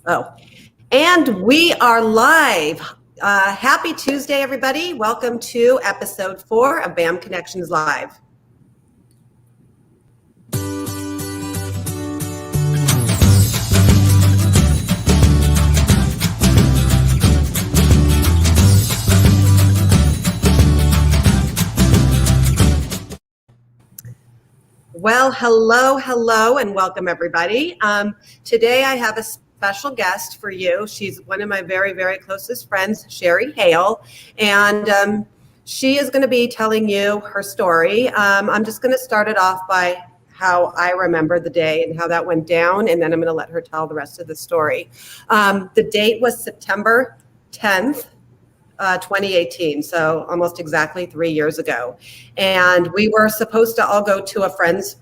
Oh, and we are live. Happy Tuesday, everybody. Welcome to episode 4 of BAM Connections Live. Well, hello, and welcome, everybody. Today I have a special guest for you. She's one of my very, very closest friends, Sherri Hale, and she is going to be telling you her story. I'm just going to start it off by how I remember the day and how that went down, and then I'm going to let her tell the rest of the story. The date was September 10th. 2018, so almost exactly 3 years ago. And we were supposed to all go to a friend's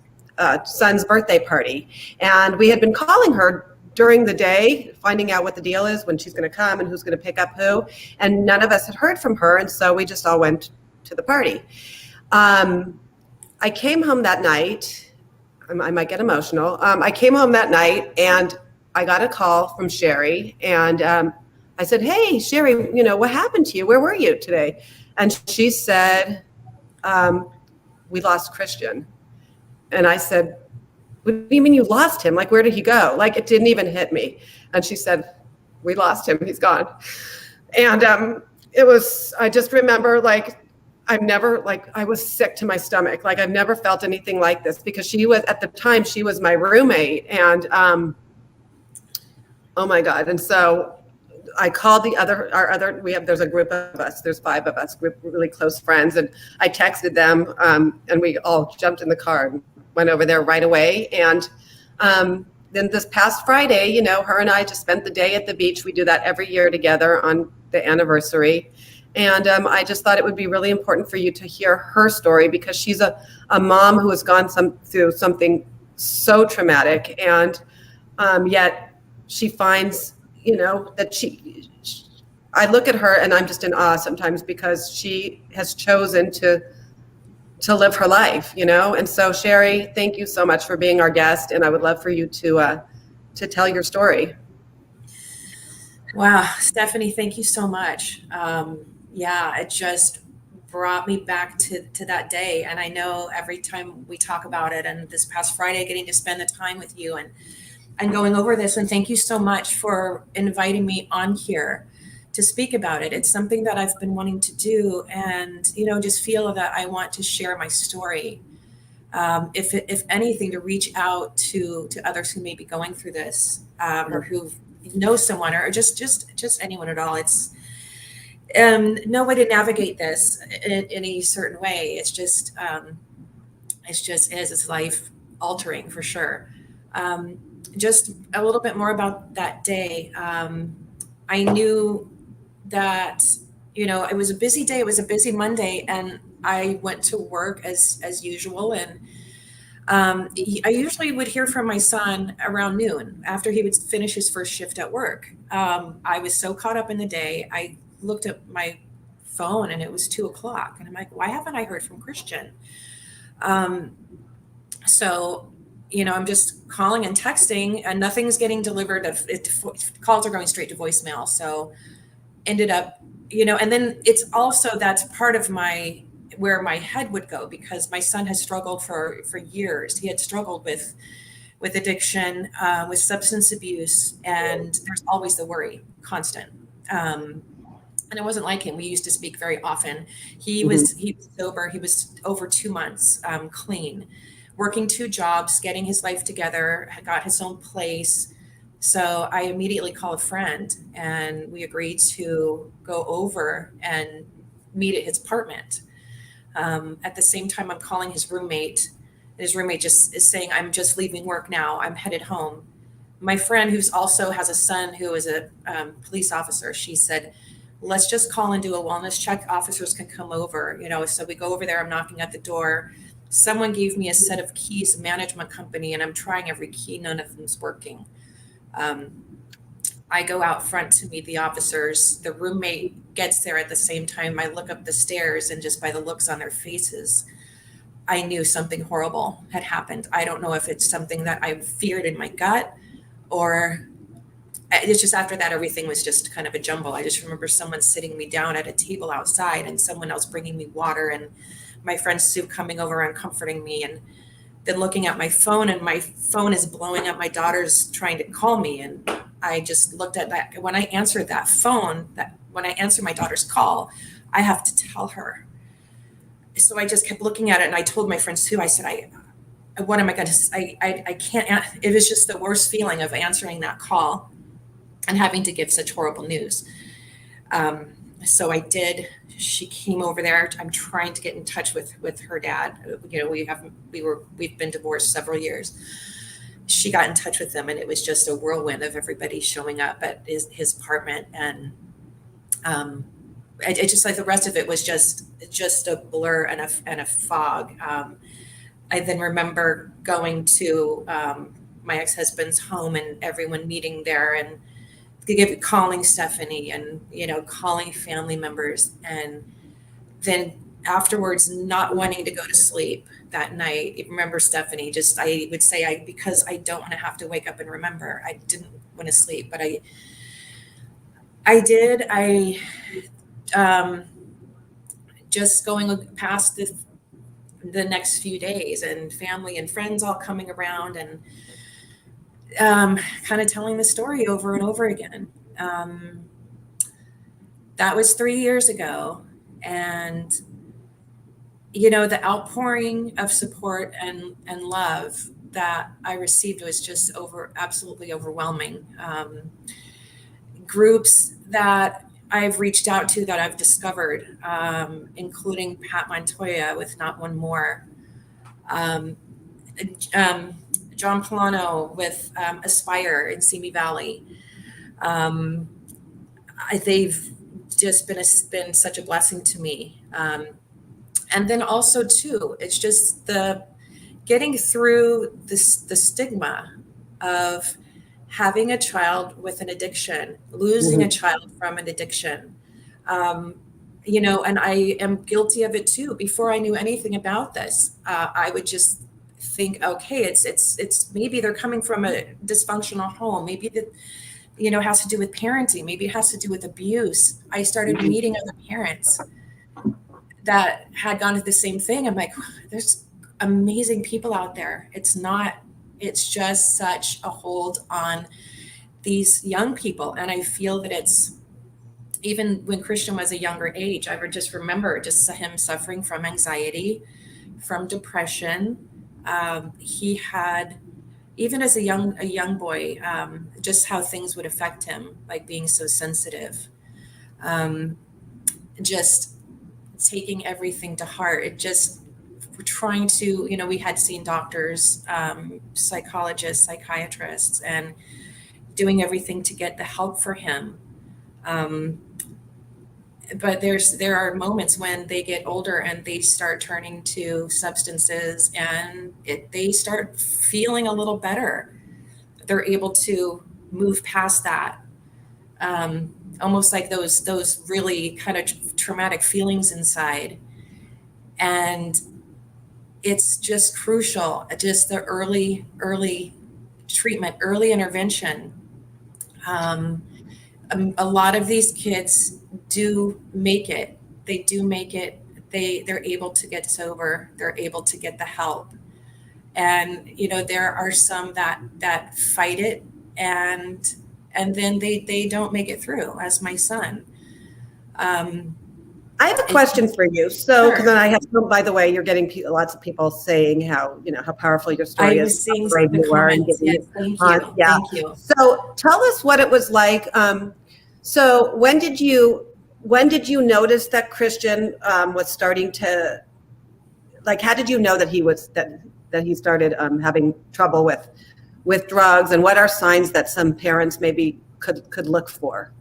son's birthday party. And we had been calling her during the day, finding out what the deal is, when she's going to come and who's going to pick up who. And none of us had heard from her. And so we just all went to the party. I came home that night. I might get emotional. I came home that night and I got a call from Sherri, and I said, "Hey, Sherri, what happened to you? Where were you today?" And she said, "We lost Christian." And I said, "What do you mean you lost him? Like, where did he go?" Like, it didn't even hit me. And she said, "We lost him. He's gone." And I just remember, I was sick to my stomach. Like, I've never felt anything like this, because at the time, she was my roommate. And oh my God. And so I called there's a group of us, there's 5 of us, really close friends. And I texted them, and we all jumped in the car and went over there right away. And then this past Friday, her and I just spent the day at the beach. We do that every year together on the anniversary. And I just thought it would be really important for you to hear her story, because she's a mom who has gone through something so traumatic. And yet she finds that I look at her and I'm just in awe sometimes, because she has chosen to live her life, And so, Sherri, thank you so much for being our guest, and I would love for you to tell your story. Wow, Stephanie, thank you so much. It just brought me back to that day, and I know every time we talk about it, and this past Friday, getting to spend the time with you and going over this. And thank you so much for inviting me on here to speak about it. It's something that I've been wanting to do, and, just feel that I want to share my story. If anything, to reach out to others who may be going through this, or who know someone, or just anyone at all. It's no way to navigate this in any certain way. It's life altering for sure. Just a little bit more about that day. I knew that, it was a busy day. It was a busy Monday, and I went to work as usual. And I usually would hear from my son around noon after he would finish his first shift at work. I was so caught up in the day. I looked at my phone and it was 2:00, and I'm like, why haven't I heard from Christian? So I'm just calling and texting, and nothing's getting delivered. Calls are going straight to voicemail. So ended up, and then it's also, that's part of where my head would go, because my son has struggled for years. He had struggled with addiction, with substance abuse, and there's always the worry, constant. And it wasn't like him. We used to speak very often. He was sober. He was over 2 months clean, working 2 jobs, getting his life together, had got his own place. So I immediately called a friend, and we agreed to go over and meet at his apartment. At the same time, I'm calling his roommate. His roommate just is saying, "I'm just leaving work now. I'm headed home." My friend, who's also has a son who is a police officer, she said, "Let's just call and do a wellness check. Officers can come over." So we go over there. I'm knocking at the door. Someone gave me a set of keys, a management company, and I'm trying every key. None of them's working. I go out front to meet the officers. The roommate gets there at the same time. I look up the stairs, and just by the looks on their faces, I knew something horrible had happened. I don't know if it's something that I feared in my gut, or it's just after that, everything was just kind of a jumble. I just remember someone sitting me down at a table outside and someone else bringing me water, and my friend Sue coming over and comforting me, and then looking at my phone, and my phone is blowing up. My daughter's trying to call me. And I just looked at that. When I answered that phone, that when I answer my daughter's call, I have to tell her. So I just kept looking at it, and I told my friend Sue, I said, what am I going to, I can't, it was just the worst feeling of answering that call and having to give such horrible news. So I did. She came over there. I'm trying to get in touch with her dad. You know, we've been divorced several years. She got in touch with them, and it was just a whirlwind of everybody showing up at his apartment. And it just, like, the rest of it was just a blur and a fog. I then remember going to my ex-husband's home and everyone meeting there, and calling Stephanie, and, you know, calling family members, and then afterwards not wanting to go to sleep that night. I remember Stephanie, just, I would say, because I don't want to have to wake up and remember, I didn't want to sleep, but I did. Just going past the next few days, and family and friends all coming around, and kind of telling the story over and over again. That was 3 years ago. And, you know, the outpouring of support and love that I received was just absolutely overwhelming. Groups that I've reached out to, that I've discovered, including Pat Montoya with Not One More, John Polano with Aspire in Simi Valley. They've just been such a blessing to me. And then also too, it's just the getting through the stigma of having a child with an addiction, losing a child from an addiction. You know, and I am guilty of it too. Before I knew anything about this, I would just think, okay, it's maybe they're coming from a dysfunctional home. Maybe that, you know, has to do with parenting. Maybe it has to do with abuse. I started meeting other parents that had gone through the same thing. I'm like, there's amazing people out there. It's just such a hold on these young people. And I feel that it's, even when Christian was a younger age, I would just remember just him suffering from anxiety, from depression. He had, even as a young boy, just how things would affect him, like being so sensitive, just taking everything to heart. It just, trying to, you know, we had seen doctors, psychologists, psychiatrists, and doing everything to get the help for him. But there are moments when they get older and they start turning to substances, and they start feeling a little better. They're able to move past that, almost like those really kind of traumatic feelings inside. And it's just crucial, just the early treatment, early intervention. A lot of these kids do make it. They do make it. They're able to get sober. They're able to get the help. And, you know, there are some that fight it, and then they don't make it through, as my son. I have a question for you. So, because Sure. I have, by the way, you're getting lots of people saying how, you know, how powerful your story I was is. seeing Brave the you are, and comments. giving Yes, thank you, you. yeah. Thank you. So tell us what it was like. So when did you notice that Christian was starting to, like, how did you know that he started having trouble with drugs, and what are signs that some parents maybe could look for?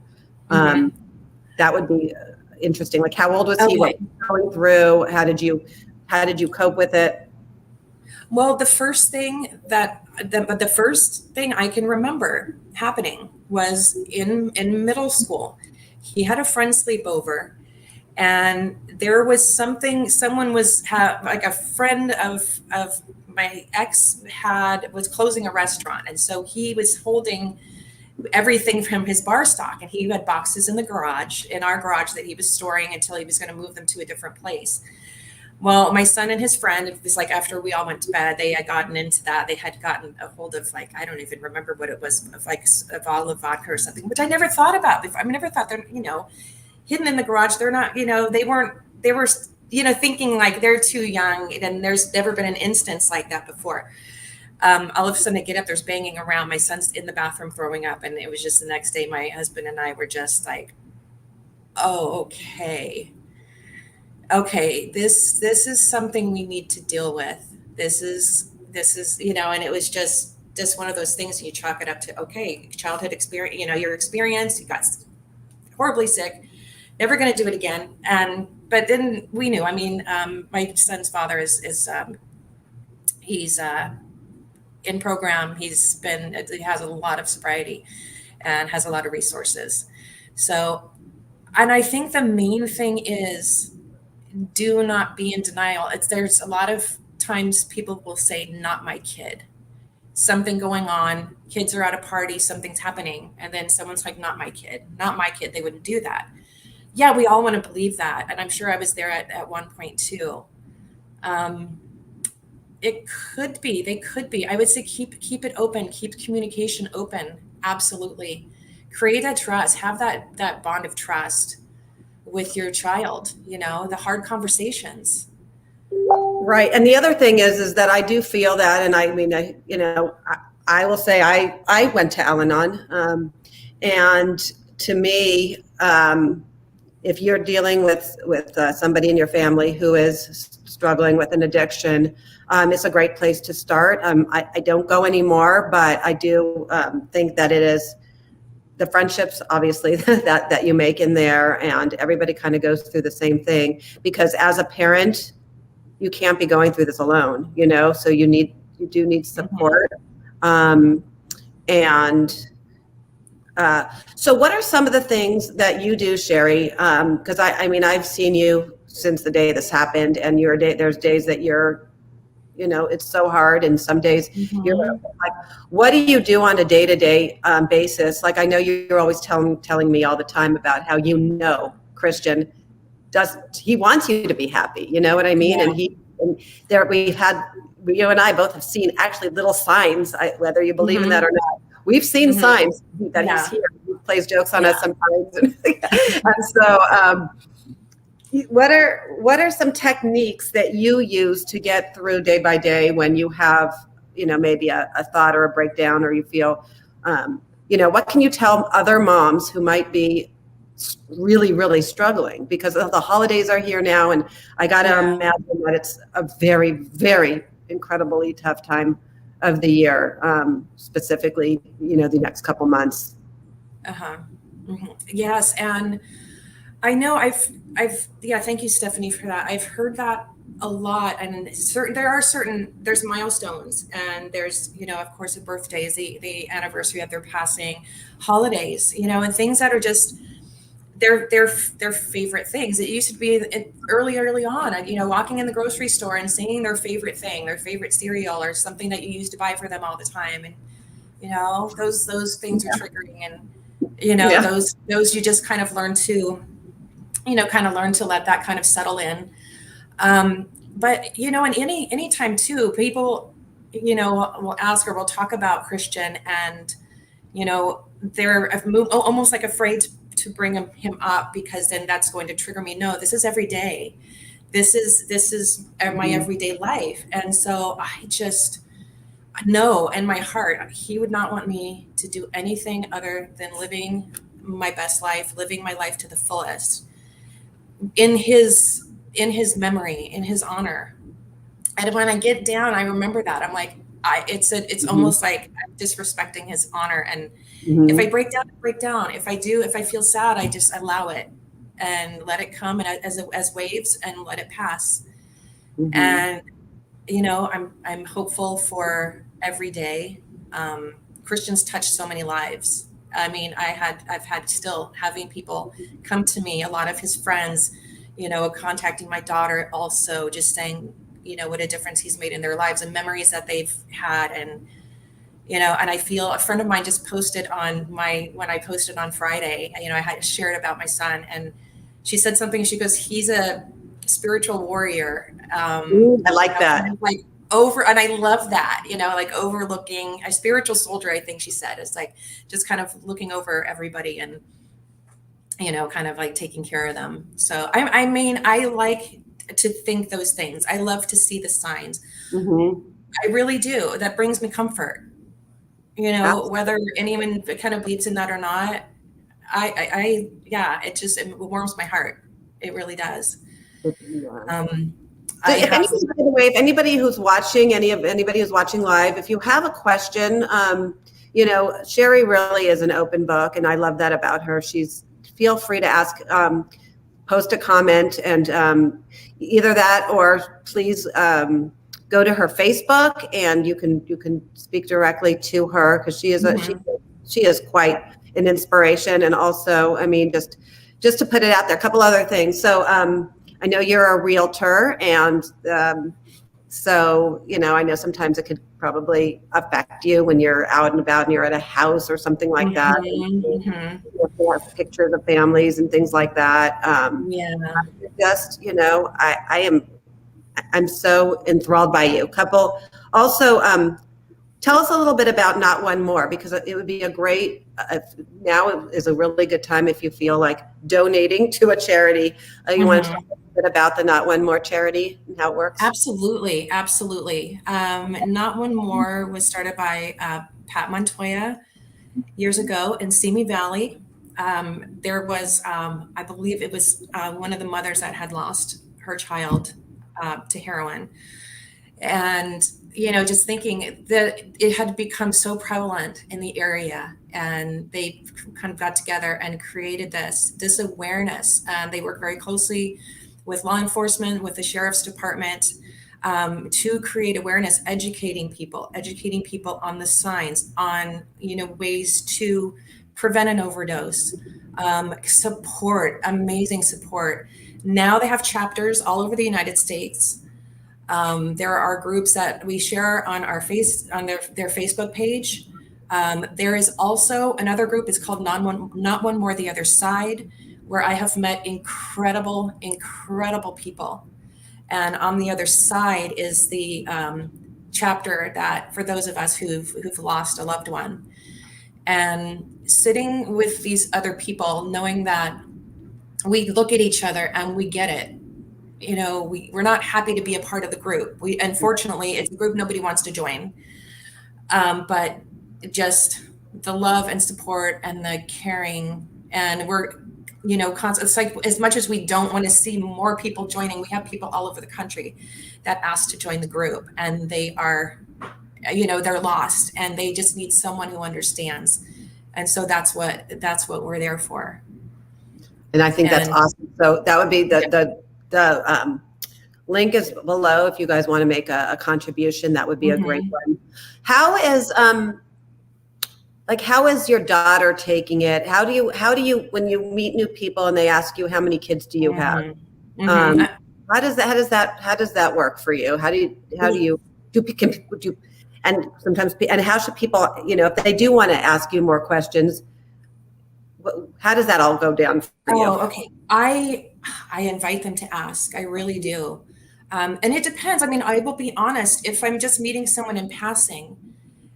That would be interesting. Like, how old was he? What was he going through? How did you cope with it? Well, the first thing I can remember happening was in middle school. He had a friend sleepover, and there was someone was like a friend of my ex was closing a restaurant, and so he was holding everything from his bar stock. And he had boxes in our garage that he was storing until he was going to move them to a different place. Well, my son and his friend, it was like after we all went to bed, they had gotten into that. They had gotten a hold of, like, I don't even remember what it was, of like a bottle of vodka or something, which I never thought about before. I never thought they're, hidden in the garage. They're not, they were, thinking like they're too young. And there's never been an instance like that before. All of a sudden I get up, there's banging around. My son's in the bathroom throwing up. And it was just the next day, my husband and I were just like, oh, okay, this is something we need to deal with. This is, and it was just one of those things. You chalk it up to, okay, childhood experience, your experience, you got horribly sick, never going to do it again. But then we knew, my son's father is he's in program. He has a lot of sobriety and has a lot of resources. So, and I think the main thing is, do not be in denial. There's a lot of times people will say, not my kid, something going on, kids are at a party, something's happening. And then someone's like, not my kid, they wouldn't do that. Yeah, we all want to believe that. And I'm sure I was there at one point too. It could be, they could be. I would say keep it open, keep communication open. Absolutely. Create that trust, have that bond of trust with your child, the hard conversations. Right. And the other thing is that I do feel that, and I will say I went to Al-Anon, and to me, if you're dealing with somebody in your family who is struggling with an addiction, it's a great place to start. I don't go anymore, but I do think that it is the friendships, obviously, that you make in there, and everybody kind of goes through the same thing, because as a parent, you can't be going through this alone, so you do need support. So what are some of the things that you do, Sherri? Because I've seen you since the day this happened, and there's days that you're, it's so hard, and some days you're like, what do you do on a day-to-day basis? Like, I know you're always telling me all the time about how Christian he wants you to be happy, you know what I mean? Yeah. And you and I both have seen actually little signs, whether you believe in that or not. We've seen signs that he's here. He plays jokes on us sometimes, and so. What are some techniques that you use to get through day by day when you have, maybe a thought or a breakdown, or you feel, what can you tell other moms who might be really, really struggling? Because the holidays are here now, and I got to imagine that it's a very, very incredibly tough time of the year, specifically, the next couple months. Yes. And I know thank you, Stephanie, for that. I've heard that a lot, and there's milestones, and there's, of course, a birthday is the anniversary of their passing, holidays, and things that are just their favorite things. It used to be early on, walking in the grocery store and singing their favorite thing, their favorite cereal, or something that you used to buy for them all the time. And, those things are triggering, and, those you just kind of learn to let that kind of settle in. But, in any time too, people, will ask, or we'll talk about Christian, and, they're almost like afraid to bring him up, because then that's going to trigger me. No, this is every day. This is my everyday life. And so I just know in my heart, he would not want me to do anything other than living my best life, living my life to the fullest, in his memory, in his honor. And when I get down, I remember that. I'm like, it's almost like I'm disrespecting his honor. And if I break down, I break down. If I feel sad, I just allow it and let it come as waves and let it pass. And, I'm hopeful for every day. Christian's touched so many lives. I've had still having people come to me, a lot of his friends, contacting my daughter, also just saying, what a difference he's made in their lives, and memories that they've had. And, And I feel a friend of mine just posted when I posted on Friday, I had shared about my son, and she said something. She goes, he's a spiritual warrior. I like Kind that. of like and I love that, like overlooking a spiritual soldier, I think she said. It's like just kind of looking over everybody and, kind of like taking care of them. So I mean, I like to think those things. I love to see the signs. Mm-hmm. I really do. That brings me comfort. Whether anyone kind of believes in that or not, yeah, it warms my heart. It really does. Yeah. Um, I If have, anybody, by the way, if anybody who's watching, anybody who's watching live, if you have a question, Sherri really is an open book, and I love that about her. Feel free to ask, post a comment, and either that or please go to her Facebook, and you can speak directly to her, because she is quite an inspiration, and also, I mean, just to put it out there, a couple other things. So I know you're a realtor, and so, I know sometimes it could probably affect you when you're out and about and you're at a house or something like that. And you have pictures of families and things like that. yeah. I'm so enthralled by you. Also, tell us a little bit about Not One More, because it would be now is a really good time if you feel like donating to a charity. You want to talk a little bit about the Not One More charity and how it works? Absolutely. Absolutely. Not One More was started by Pat Montoya years ago in Simi Valley. There was, I believe it was one of the mothers that had lost her child to heroin. And, just thinking that it had become so prevalent in the area, and they kind of got together and created this awareness. They work very closely with law enforcement, with the sheriff's department, to create awareness, educating people on the signs, on, ways to prevent an overdose, amazing support. Now they have chapters all over the United States. There are groups that we share on their Facebook page. There is also another group. It's called Not One More, the Other Side, where I have met incredible people. And on the other side is the chapter that for those of us who've lost a loved one, and sitting with these other people, knowing that we look at each other and we get it. We're not happy to be a part of the group. Unfortunately, it's a group nobody wants to join. But just the love and support and the caring, and we're, it's like, as much as we don't want to see more people joining, we have people all over the country that ask to join the group, and they are, they're lost and they just need someone who understands. And so that's what we're there for. And I think that's awesome. So that would be the link is below if you guys want to make a contribution. That would be a great one. How is your daughter taking it? How do you when you meet new people and they ask you how many kids do you have? How does that work for you? How do you and sometimes, and how should people, if they do want to ask you more questions, how does that all go down for you? Oh, okay. I invite them to ask. I really do. And it depends. I mean, I will be honest, if I'm just meeting someone in passing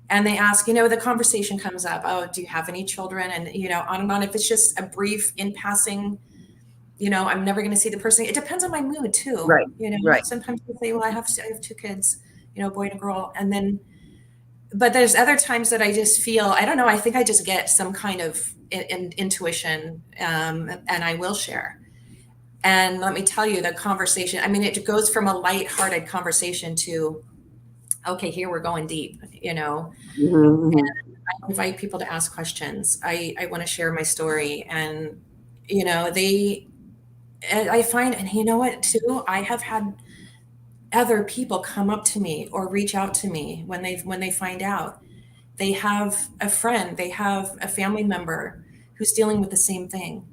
and they ask, the conversation comes up, oh, do you have any children? And, on and on. If it's just a brief in passing, I'm never going to see the person. It depends on my mood too. Right. Right. Sometimes people say, well, I have two kids, a boy and a girl. And then, but there's other times that I just feel, I don't know, I think I just get some kind of intuition, and I will share. And let me tell you, the conversation, I mean, it goes from a lighthearted conversation to, okay, here we're going deep, And I invite people to ask questions. I want to share my story, and, I find, and you know what, too, I have had other people come up to me or reach out to me when they find out they have a friend, they have a family member who's dealing with the same thing.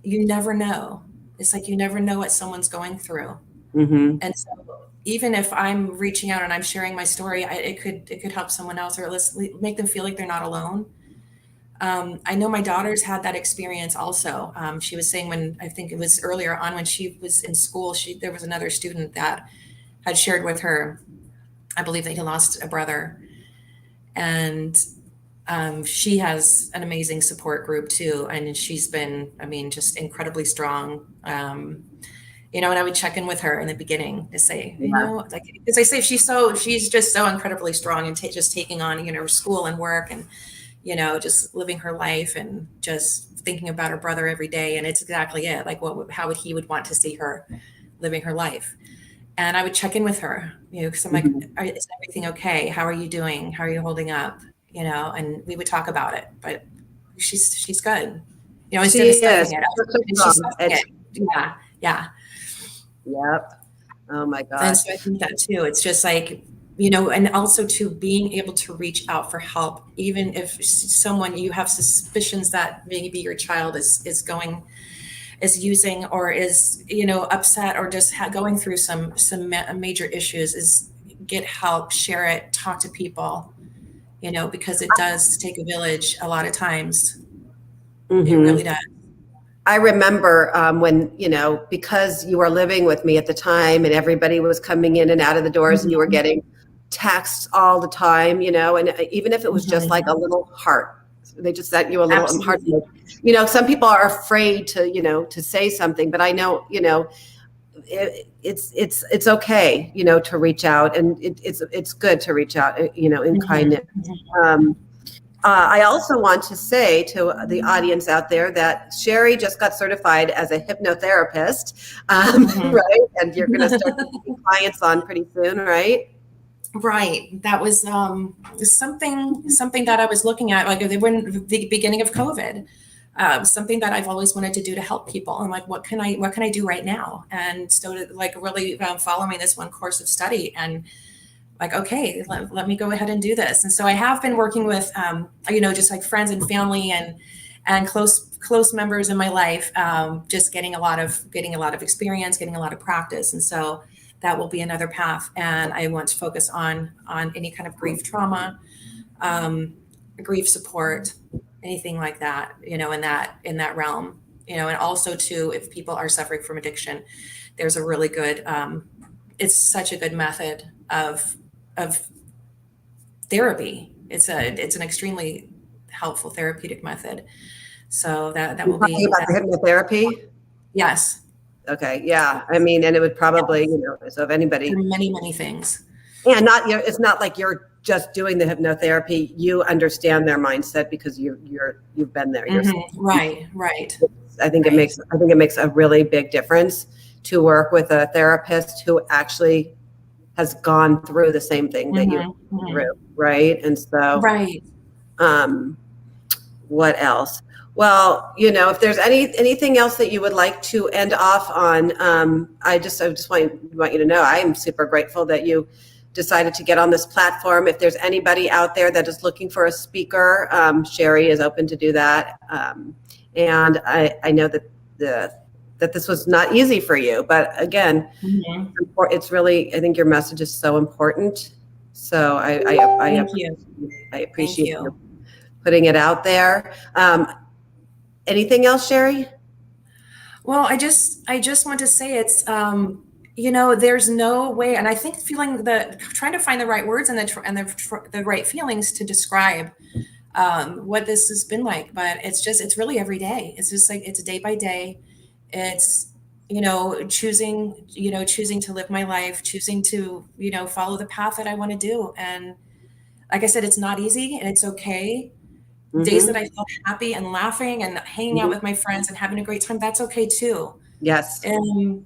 You never know. It's like you never know what someone's going through. Mm-hmm. And so even if I'm reaching out and I'm sharing my story, it could help someone else, or at least make them feel like they're not alone. I know my daughter's had that experience also. She was saying, when I think it was earlier on when she was in school, there was another student that had shared with her, I believe that he lost a brother, and she has an amazing support group too, and she's been, I mean, just incredibly strong. And I would check in with her in the beginning to say, Yeah. like, as I say, she's just so incredibly strong, and just taking on, school and work, and just living her life, and just thinking about her brother every day. And it's exactly it. Like, how would he would want to see her living her life? And I would check in with her, because I'm like, Mm-hmm. is everything okay? How are you doing? How are you holding up? And we would talk about it, but she's good, instead of She is stuffing it. so And she's strong. stuffing it. Yeah. Yeah. Yep. Oh my And gosh. so I think that too, it's just like, and also to being able to reach out for help, even if someone, you have suspicions that maybe your child is using, or is, upset, or just going through some major issues, is get help, share it, talk to people, because it does take a village a lot of times. It really Mm-hmm. does. I remember when, because you were living with me at the time and everybody was coming in and out of the doors and you were Mhm. getting texts all the time, and even if it was just like Mhm. a little heart, they just sent you a little heart. Absolutely. Some people are afraid to, to say something, but I know, it's okay, to reach out, and it's good to reach out, in Mhm. kindness. Um, I also want to say to the audience out there that Sherri just got certified as a hypnotherapist, Mhm. right? And you're going to start taking clients on pretty soon, right? Right. That was something that I was looking at, like when the beginning of COVID. Something that I've always wanted to do to help people. I'm like, what can I do right now? And so, like, really following this one course of study, and like, okay, let me go ahead and do this. And so I have been working with, just like friends and family, and close members in my life, just getting a lot of experience, getting a lot of practice. And so that will be another path. And I want to focus on any kind of grief trauma, um, grief support, anything like that, in that realm, and also too, if people are suffering from addiction, there's a really good, it's such a good method of therapy. It's an extremely helpful therapeutic method. So that You're will talking be about the hypnotherapy? yes, Okay, yeah. I mean, and it would probably, yes, so if for anybody, many things. and not, it's not like you're just doing the hypnotherapy. You understand their mindset because you've been there yourself. Right, right, I think it right. makes I think it makes a really big difference to work with a therapist who actually has gone through the same thing that you've gone through, right? And so, Right. um, what else? Well, if there's anything else that you would like to end off on, I just want you to know I am super grateful that you decided to get on this platform. If there's anybody out there that is looking for a speaker, Sherri is open to do that. And I know that this was not easy for you, but again, Mhm. it's really, I think your message is so important. So Thank you. I Thank appreciate you you. putting it out there. Anything else, Sherri? Well, I just want to say it's, there's no way, and I think trying to find the right words and the right feelings to describe what this has been like, but it's really every day. It's just like, it's day by day. It's, choosing to live my life, choosing to, follow the path that I want to do. And like I said, it's not easy, and it's okay. Days that Mm-hmm. I felt happy and laughing and hanging out Mm-hmm. with my friends and having a great time, that's okay too. Yes. And,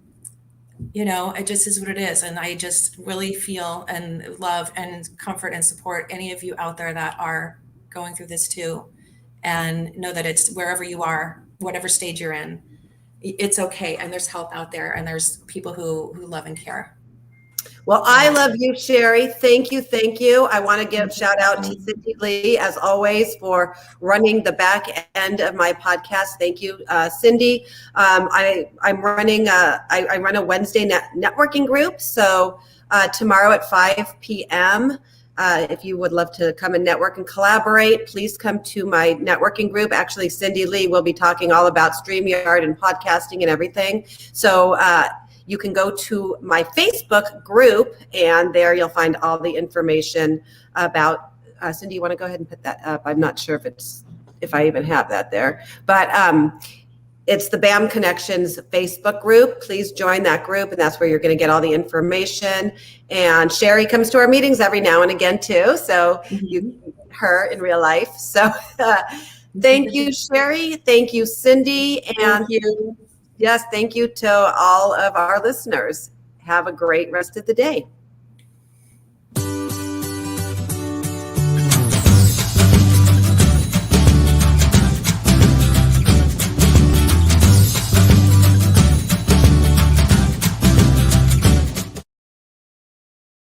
it just is what it is. And I just really feel and love and comfort and support any of you out there that are going through this too. And know that it's wherever you are, whatever stage you're in, it's okay. And there's help out there, and there's people who love and care. Well, I love you, Sherri. Thank you. Thank you. I want to give shout out to Cindy Lee, as always, for running the back end of my podcast. Thank you, Cindy. I'm running, I run a Wednesday networking group. So tomorrow at 5 p.m., if you would love to come and network and collaborate, please come to my networking group. Actually, Cindy Lee will be talking all about StreamYard and podcasting and everything. So you can go to my Facebook group, and there you'll find all the information about. Cindy, you want to go ahead and put that up? I'm not sure if I even have that there, but it's the BAM Connections Facebook group. Please join that group, and that's where you're going to get all the information. And Sherri comes to our meetings every now and again too, so you can meet her in real life. So thank you, Sherri. Thank you, Cindy. And Thank you. yes, thank you to all of our listeners. Have a great rest of the day.